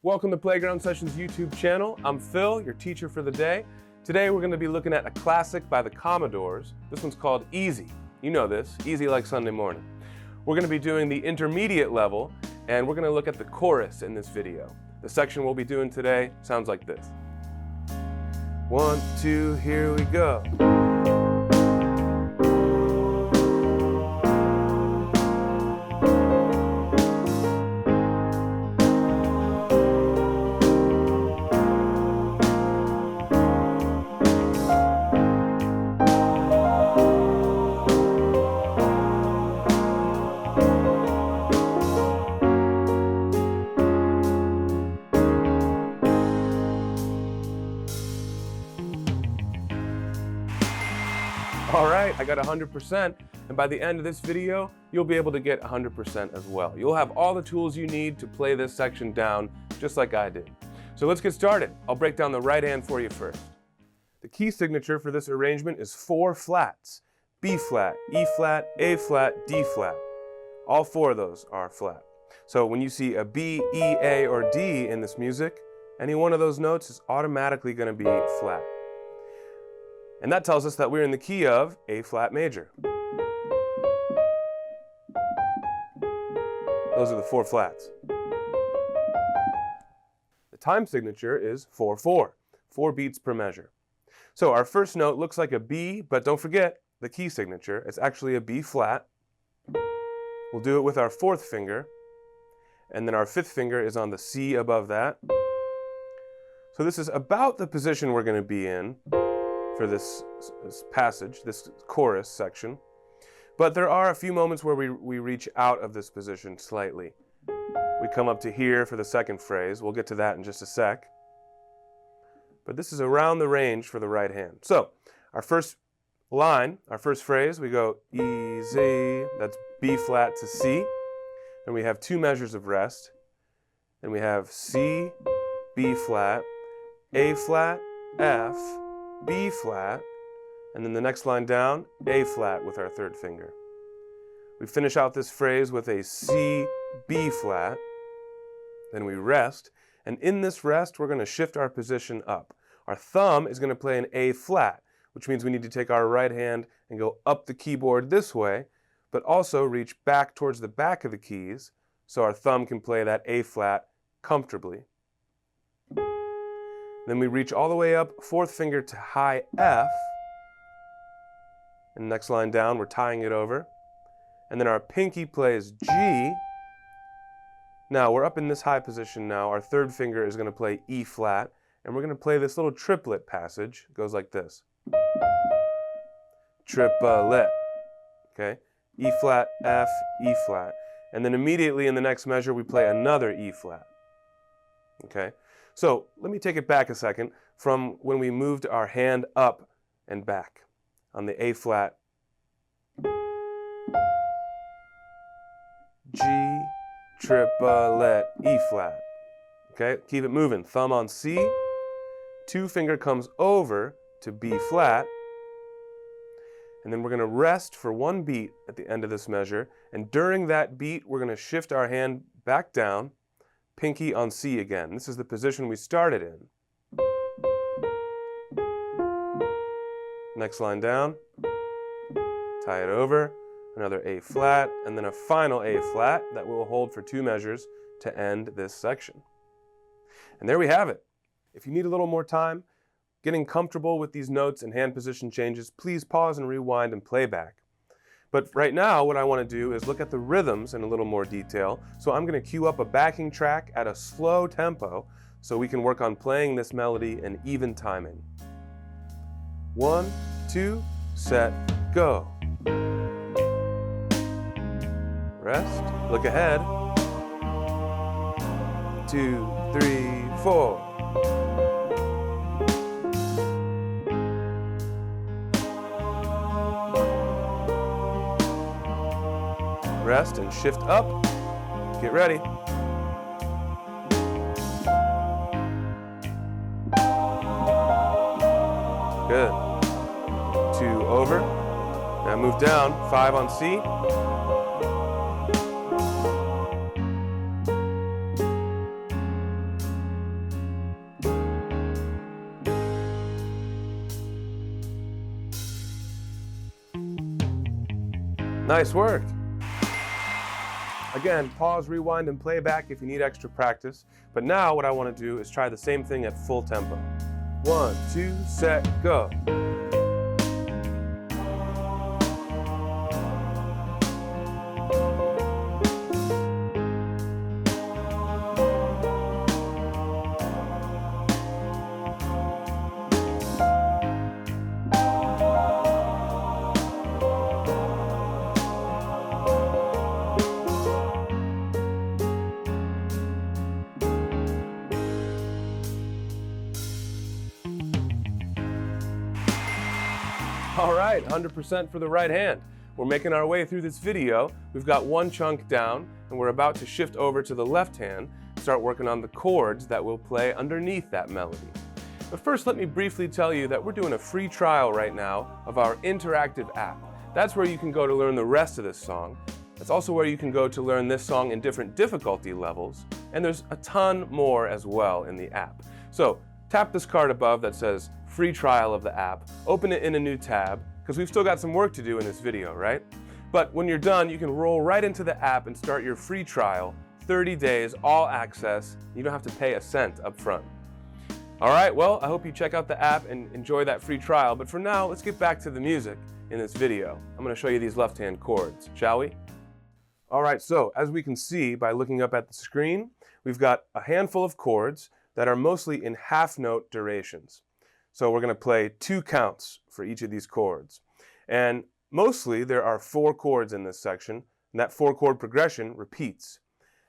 Welcome to Playground Sessions YouTube channel. I'm Phil, your teacher for the day. Today we're going to be looking at a classic by the Commodores. This one's called Easy. You know this, easy like Sunday morning. We're going to be doing the intermediate level, and we're going to look at the chorus in this video. The section we'll be doing today sounds like this. 1, 2, here we go. Alright, I got 100%, and by the end of this video, you'll be able to get 100% as well. You'll have all the tools you need to play this section down, just like I did. So let's get started. I'll break down the right hand for you first. The key signature for this arrangement is 4 flats. B flat, E flat, A flat, D flat. All 4 of those are flat. So when you see a B, E, A, or D in this music, any one of those notes is automatically going to be flat. And that tells us that we're in the key of A flat major. Those are the 4 flats. The time signature is 4/4, 4 beats per measure. So our first note looks like a B, but don't forget the key signature. It's actually a B flat. We'll do it with our 4th finger, and then our 5th finger is on the C above that. So this is about the position we're going to be in for this passage, this chorus section. But there are a few moments where we reach out of this position slightly. We come up to here for the second phrase. We'll get to that in just a sec. But this is around the range for the right hand. So our first line, our first phrase, we go easy. That's B flat to C. Then we have 2 measures of rest. And we have C, B flat, A flat, F, B flat, and then the next line down, A flat with our 3rd finger. We finish out this phrase with a C, B flat, then we rest, and in this rest we're going to shift our position up. Our thumb is going to play an A flat, which means we need to take our right hand and go up the keyboard this way, but also reach back towards the back of the keys so our thumb can play that A flat comfortably. Then we reach all the way up, 4th finger to high F. And next line down, we're tying it over. And then our pinky plays G. Now, we're up in this high position now. Our 3rd finger is going to play E flat. And we're going to play this little triplet passage. It goes like this. Triplet. Okay? E flat, F, E flat. And then immediately in the next measure, we play another E flat. Okay? So let me take it back a second from when we moved our hand up and back on the A flat. G, triplet, E flat. Okay, keep it moving. Thumb on C, 2 finger comes over to B flat, and then we're going to rest for 1 beat at the end of this measure, and during that beat we're going to shift our hand back down, pinky on C again. This is the position we started in. Next line down, tie it over, another A flat, and then a final A flat that we'll hold for 2 measures to end this section. And there we have it. If you need a little more time getting comfortable with these notes and hand position changes, please pause and rewind and play back. But right now, what I want to do is look at the rhythms in a little more detail. So I'm going to cue up a backing track at a slow tempo so we can work on playing this melody in even timing. 1, 2, set, go. Rest, look ahead. 2, 3, 4. Rest and shift up. Get ready. Good. 2 over. Now move down. 5 on C. Nice work. Again, pause, rewind, and play back if you need extra practice. But now what I want to do is try the same thing at full tempo. 1, 2, set, go. All right, 100% for the right hand. We're making our way through this video. We've got one chunk down, and we're about to shift over to the left hand, start working on the chords that will play underneath that melody. But first, let me briefly tell you that we're doing a free trial right now of our interactive app. That's where you can go to learn the rest of this song. That's also where you can go to learn this song in different difficulty levels, and there's a ton more as well in the app. So tap this card above that says free trial of the app, open it in a new tab, because we've still got some work to do in this video, right? But when you're done, you can roll right into the app and start your free trial, 30 days, all access. You don't have to pay a cent up front. All right, well, I hope you check out the app and enjoy that free trial, but for now, let's get back to the music in this video. I'm gonna show you these left-hand chords, shall we? All right, so as we can see by looking up at the screen, we've got a handful of chords that are mostly in half-note durations. So we're going to play 2 counts for each of these chords. And mostly there are 4 chords in this section, and that 4-chord progression repeats.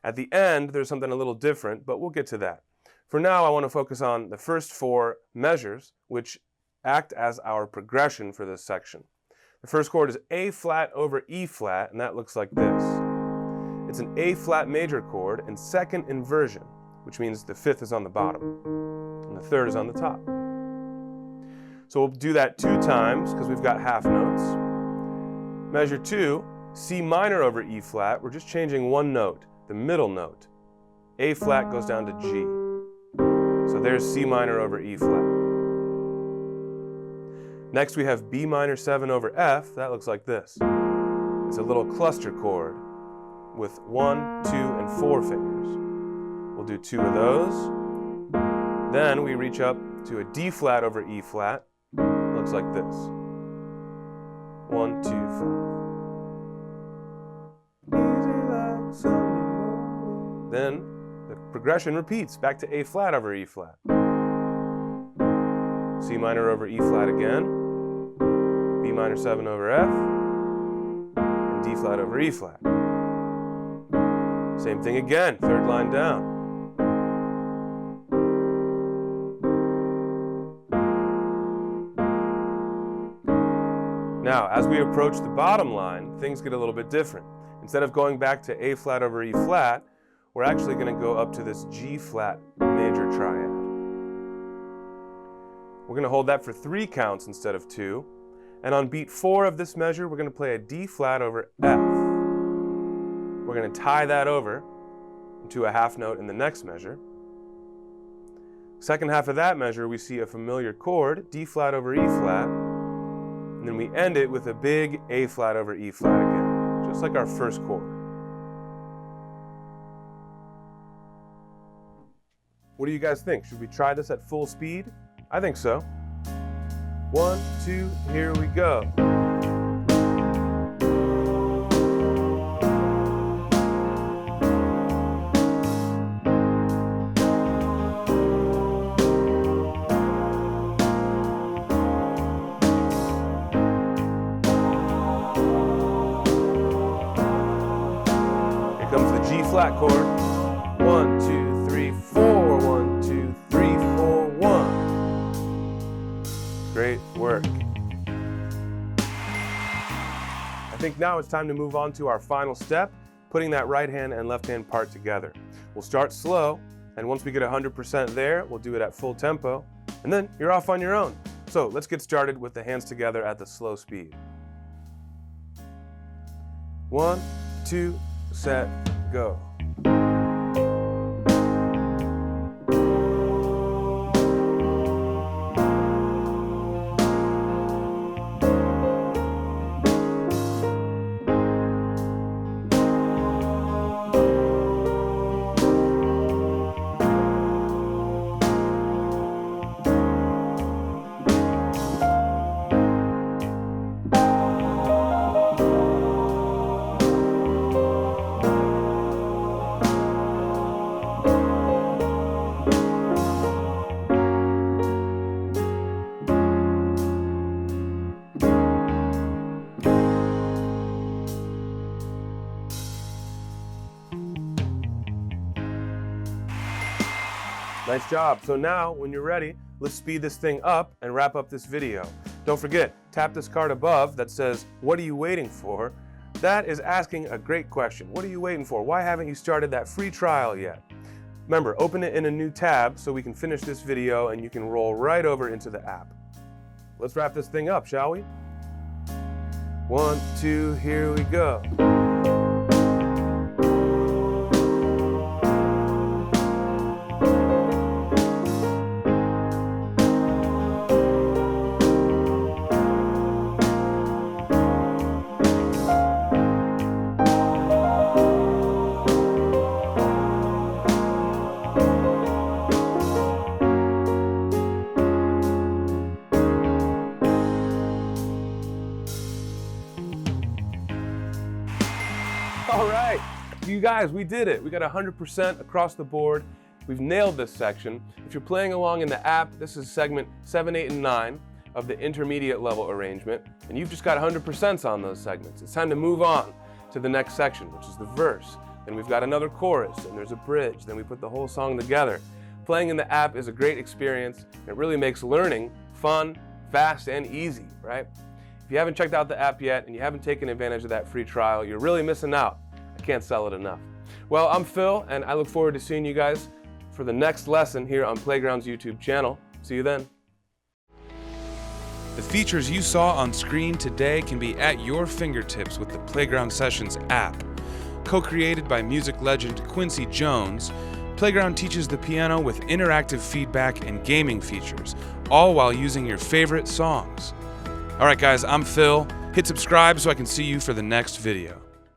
At the end, there's something a little different, but we'll get to that. For now, I want to focus on the first 4 measures, which act as our progression for this section. The first chord is A flat over E flat, and that looks like this. It's an A flat major chord in second inversion, which means the 5th is on the bottom, and the 3rd is on the top. So we'll do that 2 times because we've got half notes. Measure 2, C minor over E flat. We're just changing one note, the middle note. A flat goes down to G. So there's C minor over E flat. Next we have B minor 7 over F. That looks like this. It's a little cluster chord with 1, 2, and 4 fingers. We'll do 2 of those. Then we reach up to a D flat over E flat. Looks like this. 1, 2, 5. Then the progression repeats back to A flat over E flat. C minor over E flat again. B minor 7 over F. And D flat over E flat. Same thing again, 3rd line down. Now, as we approach the bottom line, things get a little bit different. Instead of going back to A flat over E flat, we're actually going to go up to this G flat major triad. We're going to hold that for 3 counts instead of 2. And on beat 4 of this measure, we're going to play a D flat over F. We're going to tie that over into a half note in the next measure. Second half of that measure, we see a familiar chord, D flat over E flat. And then we end it with a big A flat over E flat again, just like our first chord. What do you guys think? Should we try this at full speed? I think so. 1, 2, here we go. G flat chord. 1, 2, 3, 4. 1, 2, 3, 4, 1. Great work. I think now it's time to move on to our final step, putting that right hand and left hand part together. We'll start slow, and once we get 100% there, we'll do it at full tempo, and then you're off on your own. So let's get started with the hands together at the slow speed. 1, 2, set, go. Nice job. So now, when you're ready, let's speed this thing up and wrap up this video. Don't forget, tap this card above that says, "What are you waiting for?" That is asking a great question. What are you waiting for? Why haven't you started that free trial yet? Remember, open it in a new tab so we can finish this video and you can roll right over into the app. Let's wrap this thing up, shall we? 1, 2, here we go. All right, you guys, we did it. We got 100% across the board. We've nailed this section. If you're playing along in the app, this is segment 7, 8, and 9 of the intermediate level arrangement, and you've just got 100% on those segments. It's time to move on to the next section, which is the verse. Then we've got another chorus, and there's a bridge. Then we put the whole song together. Playing in the app is a great experience. It really makes learning fun, fast, and easy, right? If you haven't checked out the app yet and you haven't taken advantage of that free trial, you're really missing out. I can't sell it enough. Well, I'm Phil, and I look forward to seeing you guys for the next lesson here on Playground's YouTube channel. See you then. The features you saw on screen today can be at your fingertips with the Playground Sessions app. Co-created by music legend Quincy Jones, Playground teaches the piano with interactive feedback and gaming features, all while using your favorite songs. Alright guys, I'm Phil. Hit subscribe so I can see you for the next video.